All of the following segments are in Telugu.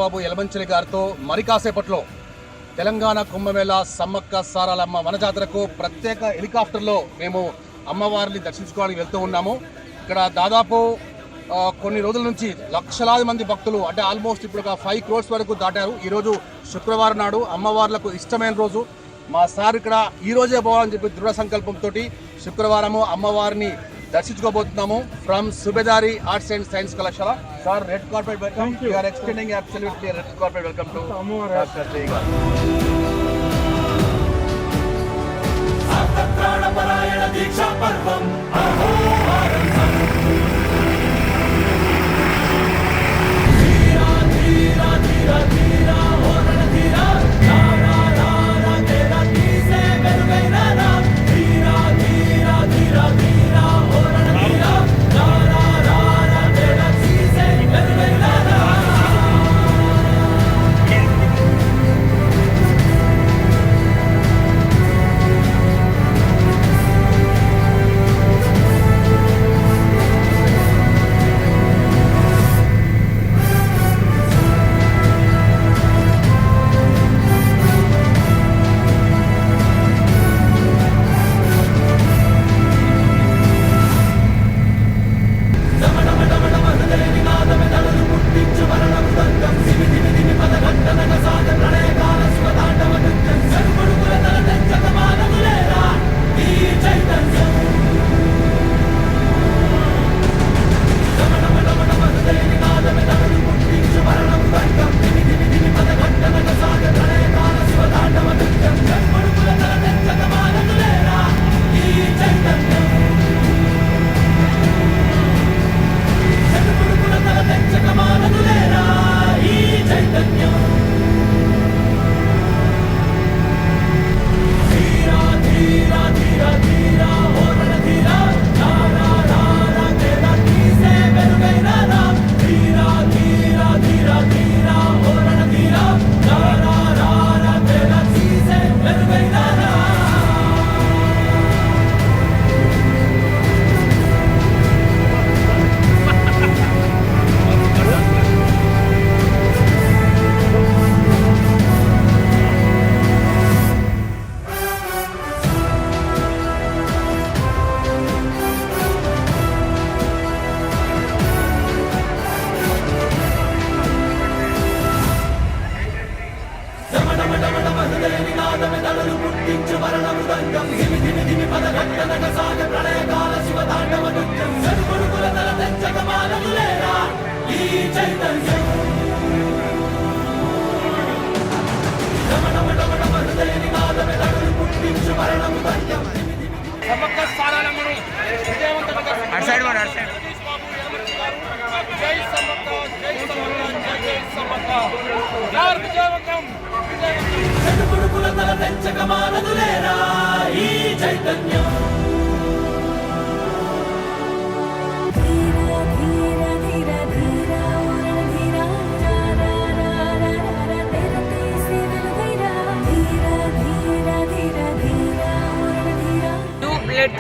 బాబు యలమంచిలి గారితో మరి కాసేపట్లో తెలంగాణ కుంభమేళా సమ్మక్క సారాలమ్మ వనజాతరకు ప్రత్యేక హెలికాప్టర్లో మేము అమ్మవారిని దర్శించుకోవడానికి వెళ్తూ ఉన్నాము. ఇక్కడ దాదాపు కొన్ని రోజుల నుంచి లక్షలాది మంది భక్తులు అంటే ఆల్మోస్ట్ ఇప్పుడు ఒక 5 crores వరకు దాటారు. ఈరోజు శుక్రవారం నాడు అమ్మవార్లకు ఇష్టమైన రోజు. మా సార్ ఇక్కడ ఈ రోజే పోవాలని చెప్పి దృఢ సంకల్పంతో శుక్రవారము అమ్మవారిని దర్శించుకోబోతున్నాము. From Subedari arts and science కళాశాల. Sir, red carpet welcome. You are extending absolutely red carpet welcome to doctor Jai గారు. ప్రాణపరాయణ దీక్షా పర్వం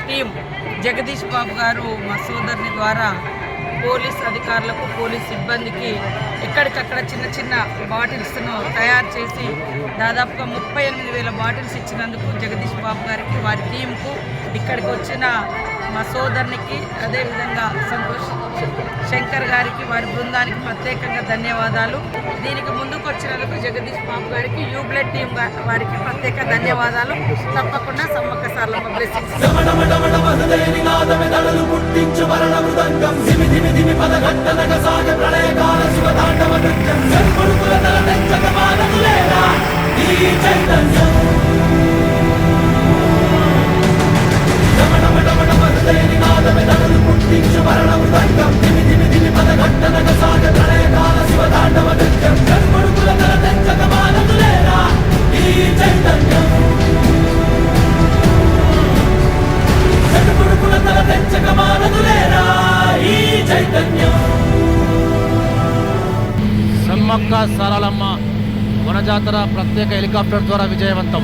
టీం జగదీష్ బాబు గారు మా సోదరుని ద్వారా పోలీస్ అధికారులకు పోలీస్ సిబ్బందికి ఎక్కడికక్కడ చిన్న చిన్న బాటిల్స్ను తయారు చేసి దాదాపుగా 38,000 బాటిల్స్ ఇచ్చినందుకు జగదీష్ బాబు గారికి, వారి టీంకు, ఇక్కడికి వచ్చిన మా సోదరునికి, అదేవిధంగా సంతోష్ శంకర్ గారికి, వారి బృందానికి ప్రత్యేకంగా ధన్యవాదాలు. దీనికి ముందుకు వచ్చినందుకు జగదీష్ బాబు గారికి, యూబ్లెట్ టీం వారికి ప్రత్యేక ధన్యవాదాలు. తప్పకుండా సమ్మక్క సారలమ్మ బ్లెస్సింగ్స్. సమ్మక్క సారలమ్మ వనజాతర ప్రత్యేక హెలికాప్టర్ ద్వారా విజయవంతం.